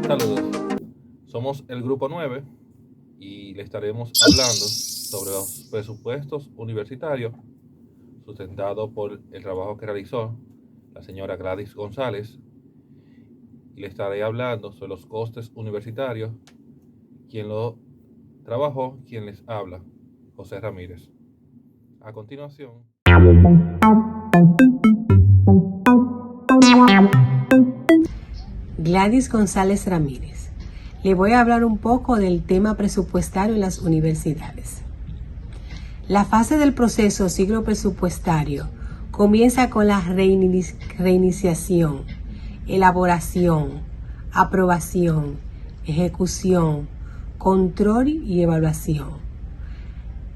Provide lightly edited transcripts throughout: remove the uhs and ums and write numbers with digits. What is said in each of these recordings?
Saludos, somos el Grupo 9 y le estaremos hablando sobre los presupuestos universitarios sustentado por el trabajo que realizó la señora Gladys González, y le estaré hablando sobre los costes universitarios, quien lo trabajó, quien les habla, José Ramírez. A continuación, Gladys González Ramírez. Le voy a hablar un poco del tema presupuestario en las universidades. La fase del proceso ciclo presupuestario comienza con la reiniciación, elaboración, aprobación, ejecución, control y evaluación.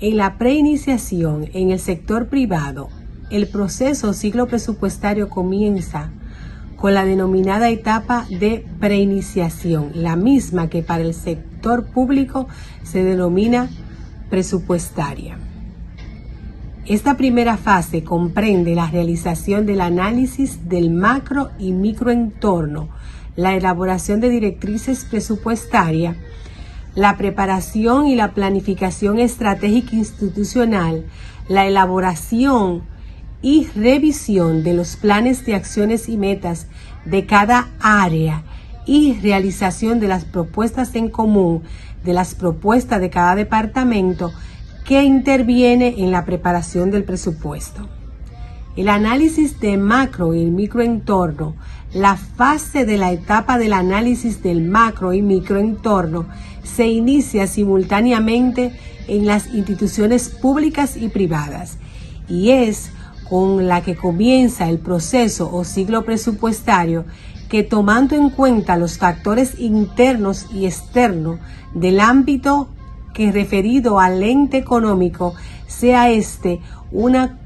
En la preiniciación, en el sector privado, el proceso ciclo presupuestario comienza con la denominada etapa de preiniciación, la misma que para el sector público se denomina presupuestaria. Esta primera fase comprende la realización del análisis del macro y microentorno, la elaboración de directrices presupuestarias, la preparación y la planificación estratégica institucional, la elaboración y revisión de los planes de acciones y metas de cada área y realización de las propuestas en común de las propuestas de cada departamento que interviene en la preparación del presupuesto. El análisis de macro y microentorno. La fase de la etapa del análisis del macro y microentorno se inicia simultáneamente en las instituciones públicas y privadas y es con la que comienza el proceso o ciclo presupuestario que, tomando en cuenta los factores internos y externos del ámbito que referido al ente económico, sea este una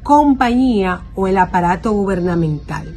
compañía o el aparato gubernamental,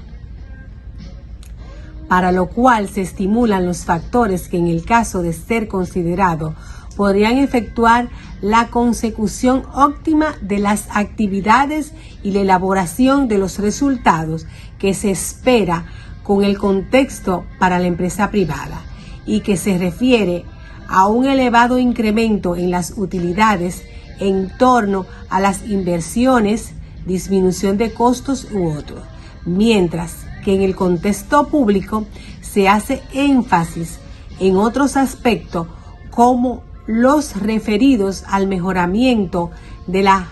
para lo cual se estimulan los factores que en el caso de ser considerado podrían efectuar la consecución óptima de las actividades y la elaboración de los resultados que se espera con el contexto para la empresa privada y que se refiere a un elevado incremento en las utilidades en torno a las inversiones, disminución de costos u otros, mientras que en el contexto público se hace énfasis en otros aspectos como los referidos al mejoramiento de la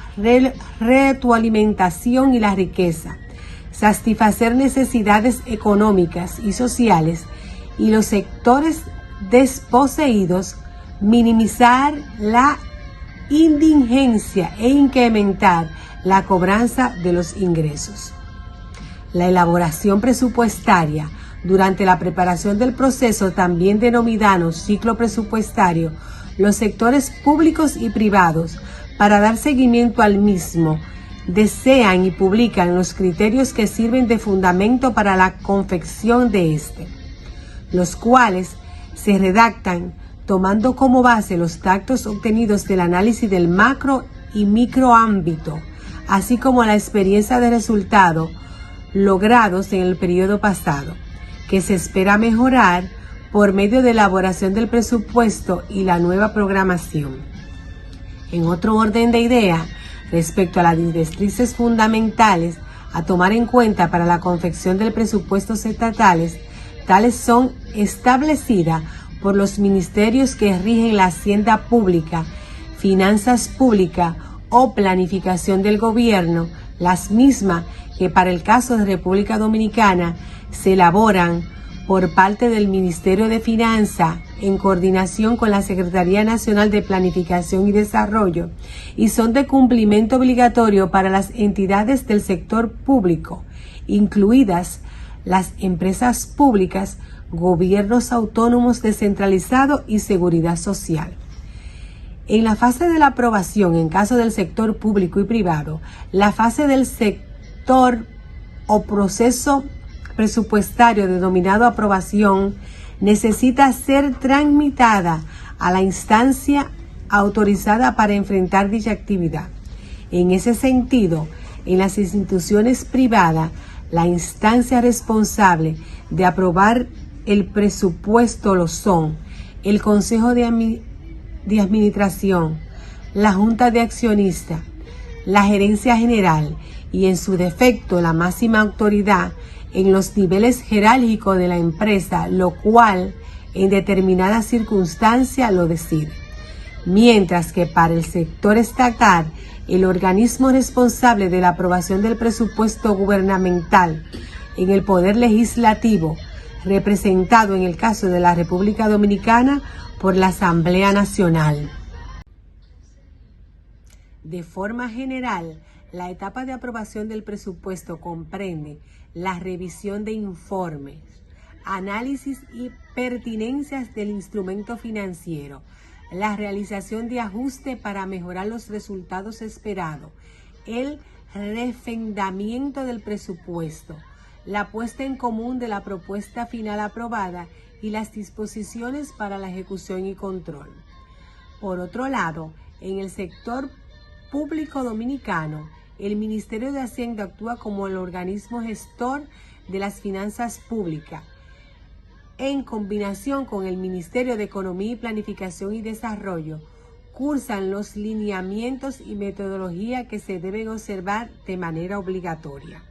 retroalimentación y la riqueza, satisfacer necesidades económicas y sociales y los sectores desposeídos, minimizar la indigencia e incrementar la cobranza de los ingresos. La elaboración presupuestaria durante la preparación del proceso, también denominado ciclo presupuestario, los sectores públicos y privados, para dar seguimiento al mismo, desean y publican los criterios que sirven de fundamento para la confección de este, los cuales se redactan tomando como base los datos obtenidos del análisis del macro y microámbito, así como la experiencia de resultados logrados en el periodo pasado, que se espera mejorar por medio de elaboración del presupuesto y la nueva programación. En otro orden de idea, respecto a las directrices fundamentales a tomar en cuenta para la confección del presupuestos estatales, tales son establecidas por los ministerios que rigen la hacienda pública, finanzas públicas o planificación del gobierno, las mismas que para el caso de República Dominicana se elaboran por parte del Ministerio de Finanzas en coordinación con la Secretaría Nacional de Planificación y Desarrollo y son de cumplimiento obligatorio para las entidades del sector público, incluidas las empresas públicas, gobiernos autónomos descentralizados y seguridad social. En la fase de la aprobación, en caso del sector público y privado, la fase del sector o proceso presupuestario denominado aprobación necesita ser tramitada a la instancia autorizada para enfrentar dicha actividad. En ese sentido, en las instituciones privadas, la instancia responsable de aprobar el presupuesto lo son el Consejo de Administración, la Junta de Accionistas, la Gerencia General y en su defecto la máxima autoridad en los niveles jerárquicos de la empresa, lo cual en determinadas circunstancias lo decide. Mientras que para el sector estatal, el organismo responsable de la aprobación del presupuesto gubernamental en el Poder Legislativo, representado en el caso de la República Dominicana por la Asamblea Nacional. De forma general, la etapa de aprobación del presupuesto comprende la revisión de informes, análisis y pertinencias del instrumento financiero, la realización de ajustes para mejorar los resultados esperados, el refrendamiento del presupuesto, la puesta en común de la propuesta final aprobada y las disposiciones para la ejecución y control. Por otro lado, en el sector público dominicano, el Ministerio de Hacienda actúa como el organismo gestor de las finanzas públicas, en combinación con el Ministerio de Economía y Planificación y Desarrollo, cursan los lineamientos y metodología que se deben observar de manera obligatoria.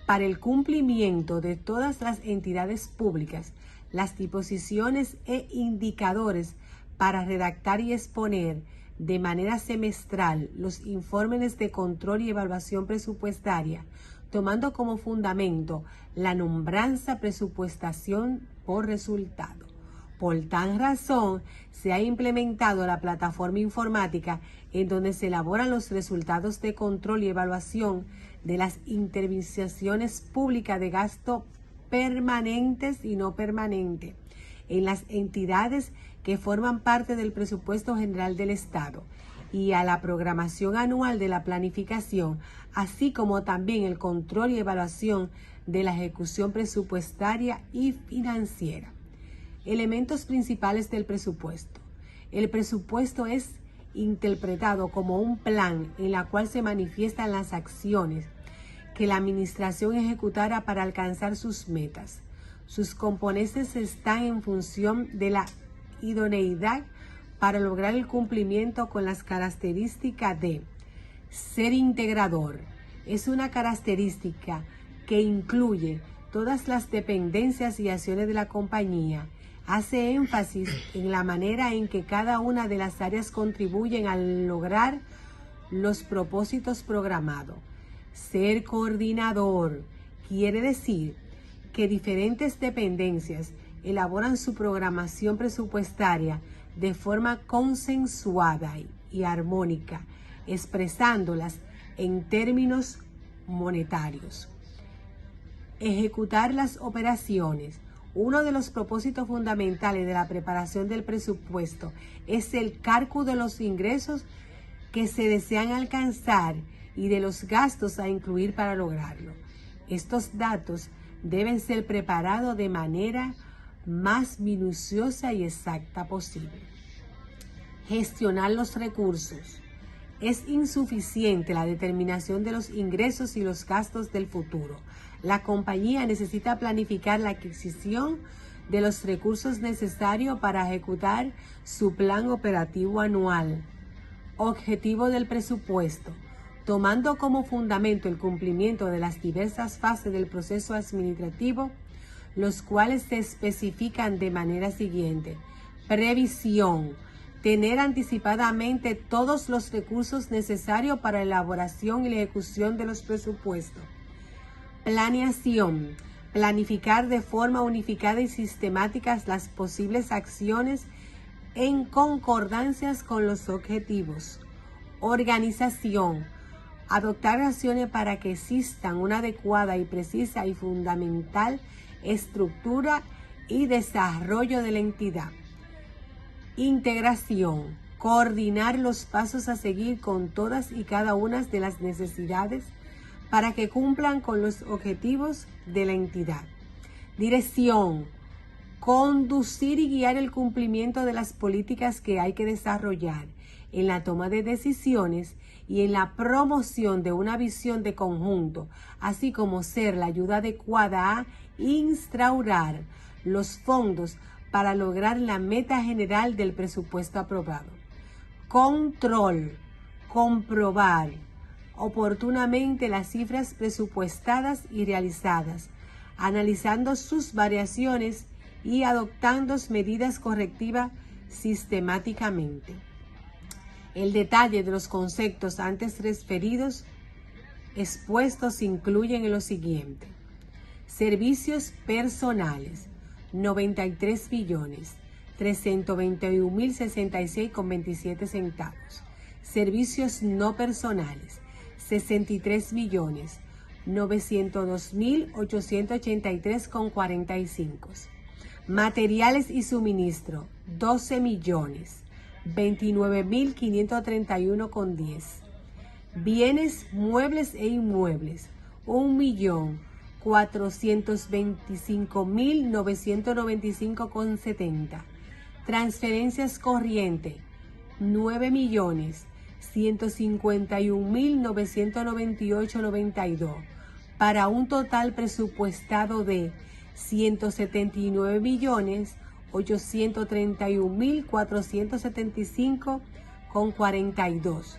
Para el cumplimiento de todas las entidades públicas, las disposiciones e indicadores para redactar y exponer de manera semestral los informes de control y evaluación presupuestaria, tomando como fundamento la nombranza presupuestación por resultado. Por tal razón, se ha implementado la plataforma informática en donde se elaboran los resultados de control y evaluación de las intervenciones públicas de gasto permanentes y no permanentes en las entidades que forman parte del presupuesto general del Estado y a la programación anual de la planificación, así como también el control y evaluación de la ejecución presupuestaria y financiera. Elementos principales del presupuesto. El presupuesto es interpretado como un plan en la cual se manifiestan las acciones que la administración ejecutará para alcanzar sus metas. Sus componentes están en función de la idoneidad para lograr el cumplimiento con las características de ser integrador. Es una característica que incluye todas las dependencias y acciones de la compañía. Hace énfasis en la manera en que cada una de las áreas contribuyen a lograr los propósitos programados. Ser coordinador quiere decir que diferentes dependencias elaboran su programación presupuestaria de forma consensuada y armónica, expresándolas en términos monetarios. Ejecutar las operaciones. Uno de los propósitos fundamentales de la preparación del presupuesto es el cálculo de los ingresos que se desean alcanzar y de los gastos a incluir para lograrlo. Estos datos deben ser preparados de manera más minuciosa y exacta posible. Gestionar los recursos. Es insuficiente la determinación de los ingresos y los gastos del futuro. La compañía necesita planificar la adquisición de los recursos necesarios para ejecutar su plan operativo anual. Objetivo del presupuesto. Tomando como fundamento el cumplimiento de las diversas fases del proceso administrativo, los cuales se especifican de manera siguiente. Previsión. Tener anticipadamente todos los recursos necesarios para la elaboración y la ejecución de los presupuestos. Planeación. Planificar de forma unificada y sistemática las posibles acciones en concordancia con los objetivos. Organización. Adoptar acciones para que existan una adecuada y precisa y fundamental estructura y desarrollo de la entidad. Integración. Coordinar los pasos a seguir con todas y cada una de las necesidades para que cumplan con los objetivos de la entidad. Dirección. Conducir y guiar el cumplimiento de las políticas que hay que desarrollar en la toma de decisiones y en la promoción de una visión de conjunto, así como ser la ayuda adecuada a instaurar los fondos para lograr la meta general del presupuesto aprobado. Control. Comprobar oportunamente las cifras presupuestadas y realizadas, analizando sus variaciones y adoptando medidas correctivas sistemáticamente. El detalle de los conceptos antes referidos expuestos incluyen en lo siguiente: servicios personales, 93.321.066,27 centavos. Servicios no personales, 63.902.883,45. Materiales y suministro, 12.029.531,10. Bienes muebles e inmuebles, 1.425.995,70. Transferencias corrientes, 9.151.998,92, para un total presupuestado de 179.831.475,42.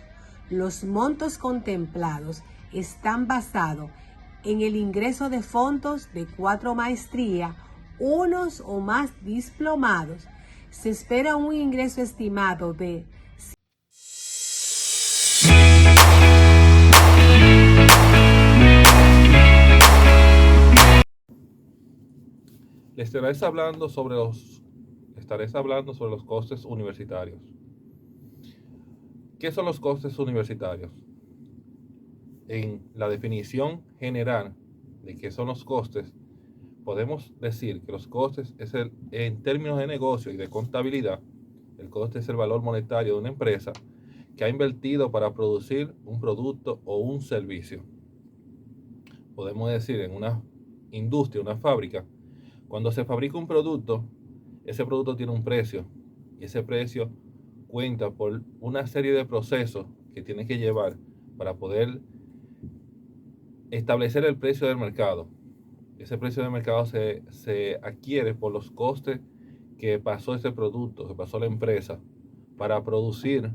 Los montos contemplados están basados en el ingreso de fondos de 4 maestrías, unos o más diplomados. Se espera un ingreso estimado de estaré hablando sobre los costes universitarios. ¿Qué son los costes universitarios? En la definición general de qué son los costes, podemos decir que los costes en términos de negocio y de contabilidad, el coste es el valor monetario de una empresa que ha invertido para producir un producto o un servicio. Podemos decir en una industria, una fábrica, cuando se fabrica un producto, ese producto tiene un precio y ese precio cuenta por una serie de procesos que tiene que llevar para poder establecer el precio del mercado. Ese precio del mercado se adquiere por los costes que pasó ese producto, que pasó la empresa para producir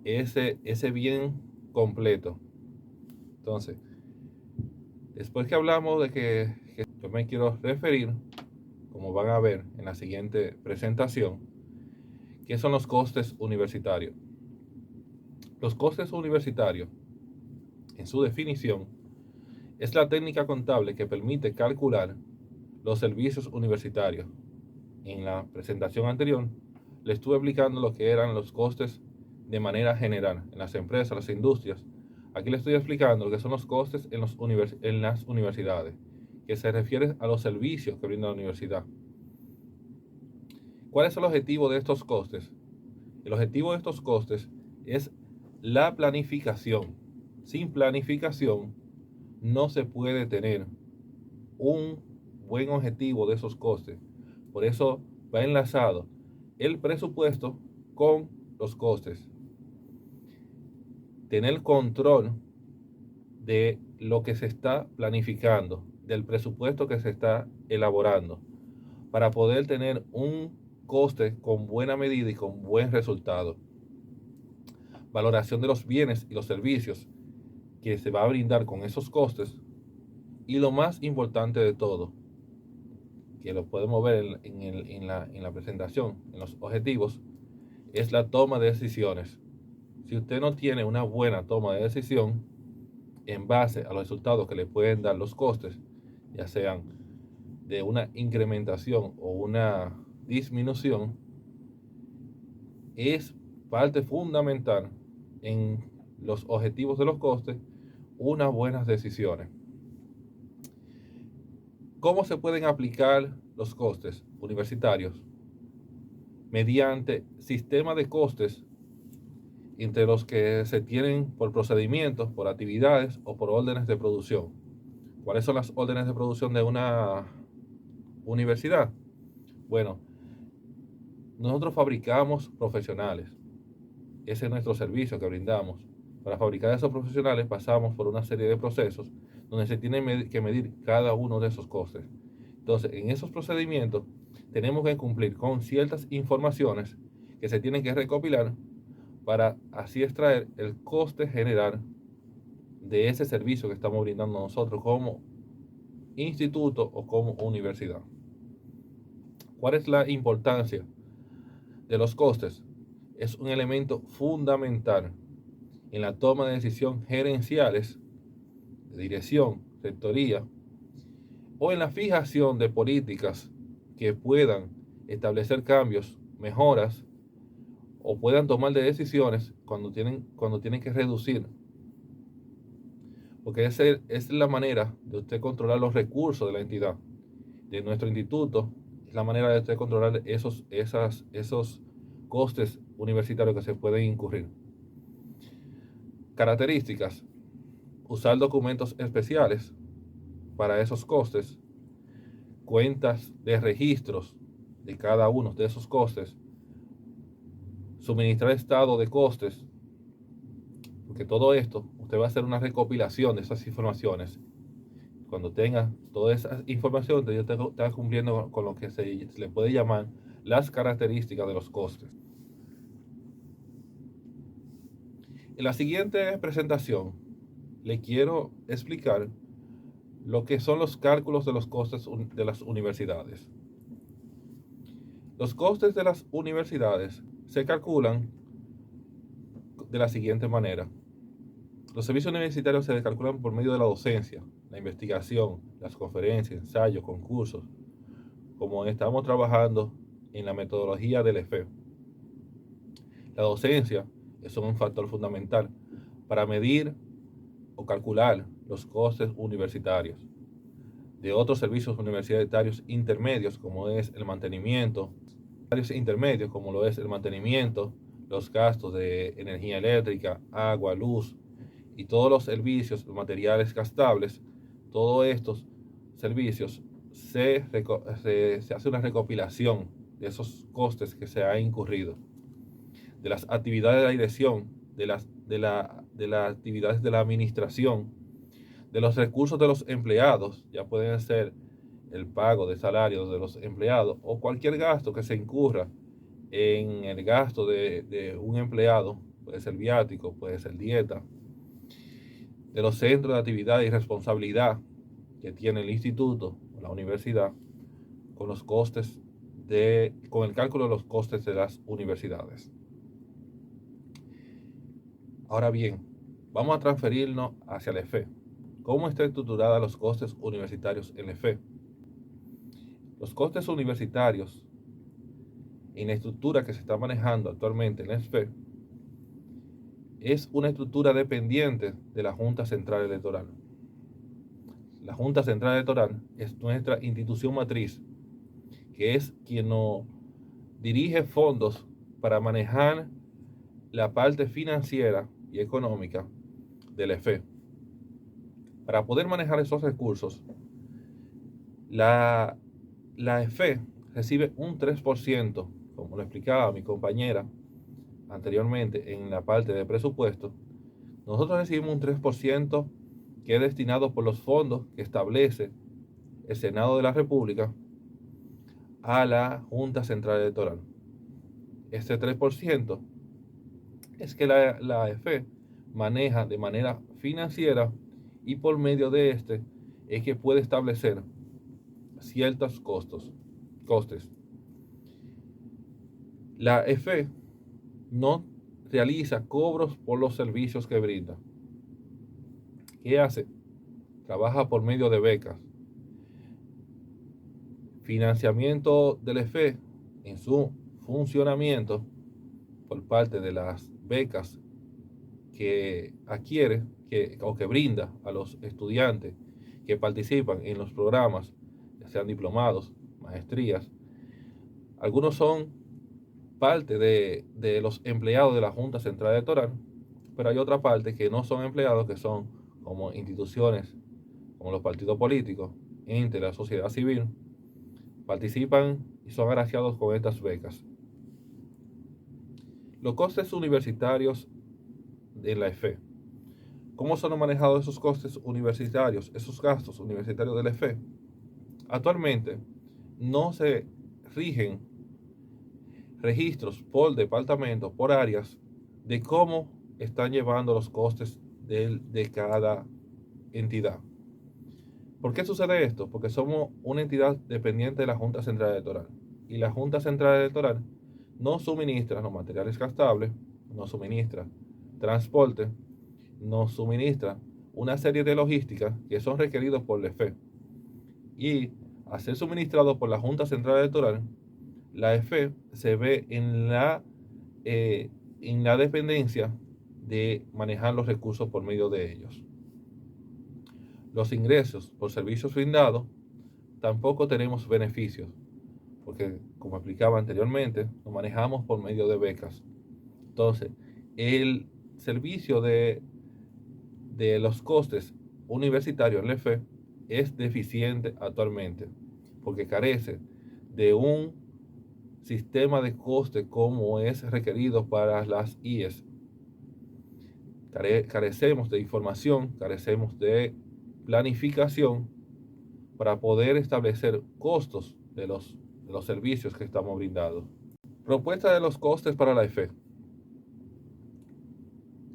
ese bien completo. Entonces, después que hablamos de que yo me quiero referir, como van a ver en la siguiente presentación, ¿qué son los costes universitarios? Los costes universitarios, en su definición, es la técnica contable que permite calcular los servicios universitarios. En la presentación anterior, le estuve explicando lo que eran los costes de manera general en las empresas, las industrias. Aquí le estoy explicando lo que son los costes en las universidades, que se refiere a los servicios que brinda la universidad. ¿Cuál es el objetivo de estos costes? El objetivo de estos costes es la planificación. Sin planificación no se puede tener un buen objetivo de esos costes. Por eso va enlazado el presupuesto con los costes. Tener control de lo que se está planificando, del presupuesto que se está elaborando, para poder tener un coste con buena medida y con buen resultado. Valoración de los bienes y los servicios que se va a brindar con esos costes. Y lo más importante de todo, que lo podemos ver en la presentación, en los objetivos, es la toma de decisiones. Si usted no tiene una buena toma de decisión en base a los resultados que le pueden dar los costes, ya sean de una incrementación o una disminución, es parte fundamental en los objetivos de los costes unas buenas decisiones. ¿Cómo se pueden aplicar los costes universitarios? Mediante sistemas de costes entre los que se tienen por procedimientos, por actividades o por órdenes de producción. ¿Cuáles son las órdenes de producción de una universidad? Bueno, nosotros fabricamos profesionales. Ese es nuestro servicio que brindamos. Para fabricar esos profesionales pasamos por una serie de procesos donde se tiene que medir cada uno de esos costes. Entonces, en esos procedimientos tenemos que cumplir con ciertas informaciones que se tienen que recopilar para así extraer el coste general de ese servicio que estamos brindando nosotros como instituto o como universidad. ¿Cuál es la importancia de los costes? Es un elemento fundamental en la toma de decisiones gerenciales, de dirección, rectoría, o en la fijación de políticas que puedan establecer cambios, mejoras, o puedan tomar de decisiones cuando tienen que reducir. Porque esa es la manera de usted controlar los recursos de la entidad, de nuestro instituto. Es la manera de usted controlar esos costes universitarios que se pueden incurrir. Características: usar documentos especiales para esos costes, cuentas de registros de cada uno de esos costes, suministrar estado de costes, porque todo esto usted va a hacer una recopilación de esas informaciones. Cuando tenga toda esa información, usted está cumpliendo con lo que se le puede llamar las características de los costes. En la siguiente presentación le quiero explicar lo que son los cálculos de los costes de las universidades. Los costes de las universidades se calculan de la siguiente manera. Los servicios universitarios se calculan por medio de la docencia, la investigación, las conferencias, ensayos, concursos, como estamos trabajando en la metodología del EFE. La docencia es un factor fundamental para medir o calcular los costes universitarios de otros servicios universitarios intermedios, como es el mantenimiento, los gastos de energía eléctrica, agua, luz y todos los servicios, los materiales gastables. Todos estos servicios se hace una recopilación de esos costes que se ha incurrido, de las actividades de la dirección, de las actividades de la administración, de los recursos de los empleados, ya pueden ser el pago de salarios de los empleados o cualquier gasto que se incurra en el gasto de un empleado, puede ser viático, puede ser dieta, de los centros de actividad y responsabilidad que tiene el instituto o la universidad con los costes con el cálculo de los costes de las universidades. Ahora bien, vamos a transferirnos hacia la EFE. ¿Cómo está estructurada los costes universitarios en la EFE? Los costes universitarios en la estructura que se está manejando actualmente en la EFE es una estructura dependiente de la Junta Central Electoral. La Junta Central Electoral es nuestra institución matriz, que es quien nos dirige fondos para manejar la parte financiera y económica del EFE. Para poder manejar esos recursos, la EFE recibe un 3%, como lo explicaba mi compañera anteriormente en la parte de presupuesto. Nosotros recibimos un 3% que es destinado por los fondos que establece el Senado de la República a la Junta Central Electoral. Este 3% es que la EFE maneja de manera financiera y por medio de este es que puede establecer ciertos costes. La EFE no realiza cobros por los servicios que brinda. ¿Qué hace? Trabaja por medio de becas. Financiamiento del EFE en su funcionamiento por parte de las becas que adquiere o que brinda a los estudiantes que participan en los programas, ya sean diplomados, maestrías. Algunos son parte de los empleados de la Junta Central Electoral, pero hay otra parte que no son empleados, que son como instituciones, como los partidos políticos, entes de la sociedad civil, participan y son agraciados con estas becas. Los costes universitarios de la EFE. ¿Cómo son manejados esos costes universitarios, esos gastos universitarios de la EFE? Actualmente no se rigen registros por departamentos, por áreas, de cómo están llevando los costes de cada entidad. ¿Por qué sucede esto? Porque somos una entidad dependiente de la Junta Central Electoral. Y la Junta Central Electoral no suministra los materiales gastables, no suministra transporte, no suministra una serie de logísticas que son requeridos por la EFE. Y al ser suministrado por la Junta Central Electoral, la EFE se ve en la dependencia de manejar los recursos por medio de ellos. Los ingresos por servicios brindados, tampoco tenemos beneficios, porque como explicaba anteriormente, nos manejamos por medio de becas. Entonces, el servicio de los costes universitarios en la EFE es deficiente actualmente, porque carece de un sistema de coste como es requerido para las IES. Carecemos de información, carecemos de planificación para poder establecer costos de los servicios que estamos brindando. Propuesta de los costes para la EFE.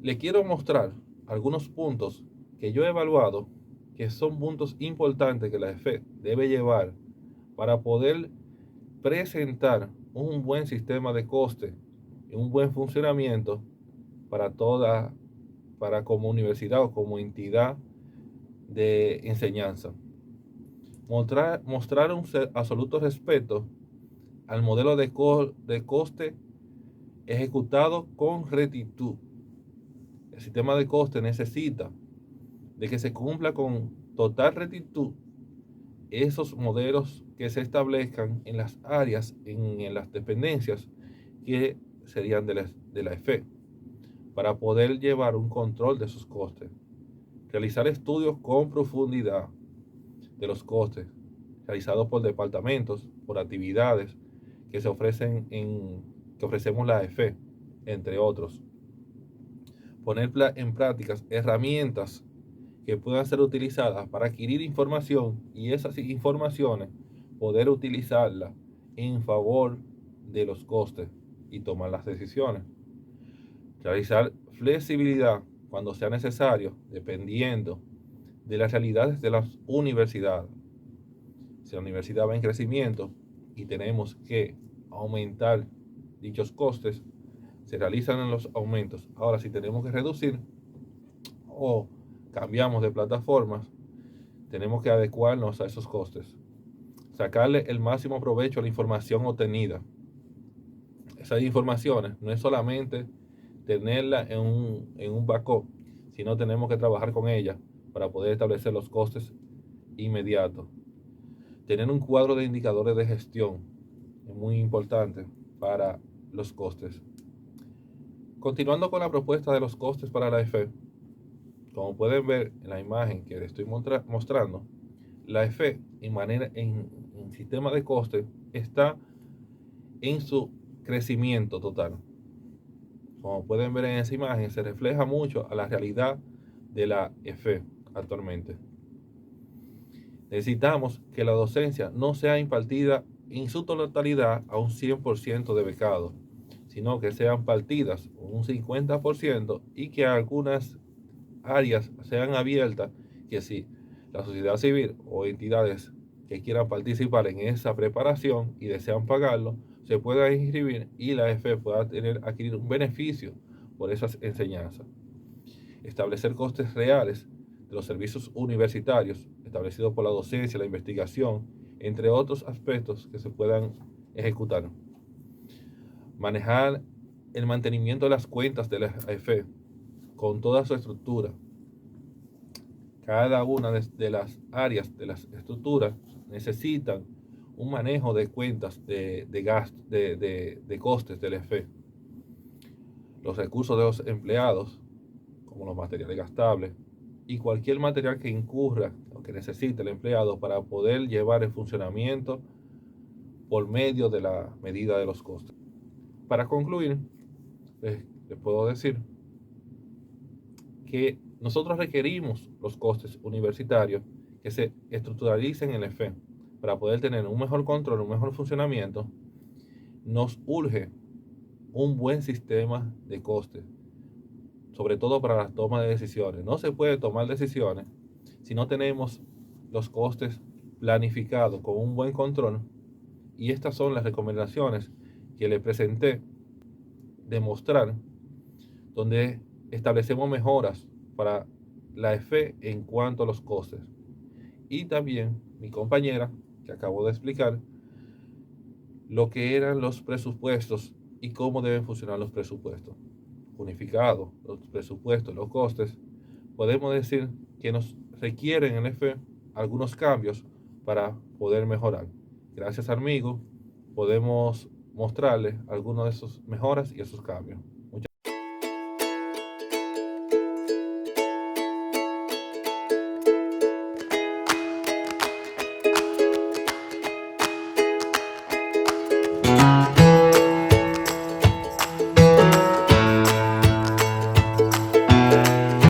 Le quiero mostrar algunos puntos que yo he evaluado que son puntos importantes que la EFE debe llevar para poder presentar un buen sistema de coste y un buen funcionamiento para como universidad o como entidad de enseñanza. Mostrar un absoluto respeto al modelo de coste ejecutado con rectitud. El sistema de coste necesita de que se cumpla con total rectitud esos modelos que se establezcan en las áreas, en las dependencias que serían de la EFE, para poder llevar un control de sus costes. Realizar estudios con profundidad de los costes, realizados por departamentos, por actividades que se ofrecen que ofrecemos la EFE, entre otros. Poner en prácticas herramientas que puedan ser utilizadas para adquirir información y esas informaciones poder utilizarlas en favor de los costes y tomar las decisiones. Realizar flexibilidad cuando sea necesario, dependiendo de las realidades de las universidades. Si la universidad va en crecimiento y tenemos que aumentar dichos costes, se realizan los aumentos. Ahora, si tenemos que reducir o cambiamos de plataformas, tenemos que adecuarnos a esos costes. Sacarle el máximo provecho a la información obtenida. Esas informaciones no es solamente tenerla en un backup, sino tenemos que trabajar con ella para poder establecer los costes inmediatos. Tener un cuadro de indicadores de gestión es muy importante para los costes. Continuando con la propuesta de los costes para la EFE, como pueden ver en la imagen que les estoy mostrando, la EFE en sistema de costes está en su crecimiento total. Como pueden ver en esa imagen, se refleja mucho a la realidad de la EFE actualmente. Necesitamos que la docencia no sea impartida en su totalidad a un 100% de becados, sino que sean partidas un 50% y que algunas áreas sean abiertas, que si la sociedad civil o entidades que quieran participar en esa preparación y desean pagarlo, se puedan inscribir y la EFE pueda adquirir un beneficio por esas enseñanzas. Establecer costes reales de los servicios universitarios establecidos por la docencia, la investigación, entre otros aspectos que se puedan ejecutar. Manejar el mantenimiento de las cuentas de la EFE con toda su estructura. Cada una de las áreas de las estructuras necesitan un manejo de cuentas de gasto, de costes del EFE. Los recursos de los empleados, como los materiales gastables, y cualquier material que incurra o que necesite el empleado para poder llevar el funcionamiento por medio de la medida de los costes. Para concluir, les puedo decir que nosotros requerimos los costes universitarios que se estructuralicen en el EFE para poder tener un mejor control, un mejor funcionamiento, nos urge un buen sistema de costes, sobre todo para la toma de decisiones. No se puede tomar decisiones si no tenemos los costes planificados con un buen control, y estas son las recomendaciones que le presenté de mostrar, donde establecemos mejoras para la EFE en cuanto a los costes. Y también mi compañera, que acabo de explicar, lo que eran los presupuestos y cómo deben funcionar los presupuestos. Unificados, los presupuestos, los costes, podemos decir que nos requieren en EFE algunos cambios para poder mejorar. Gracias, amigo, podemos mostrarles algunas de esas mejoras y esos cambios. Muchas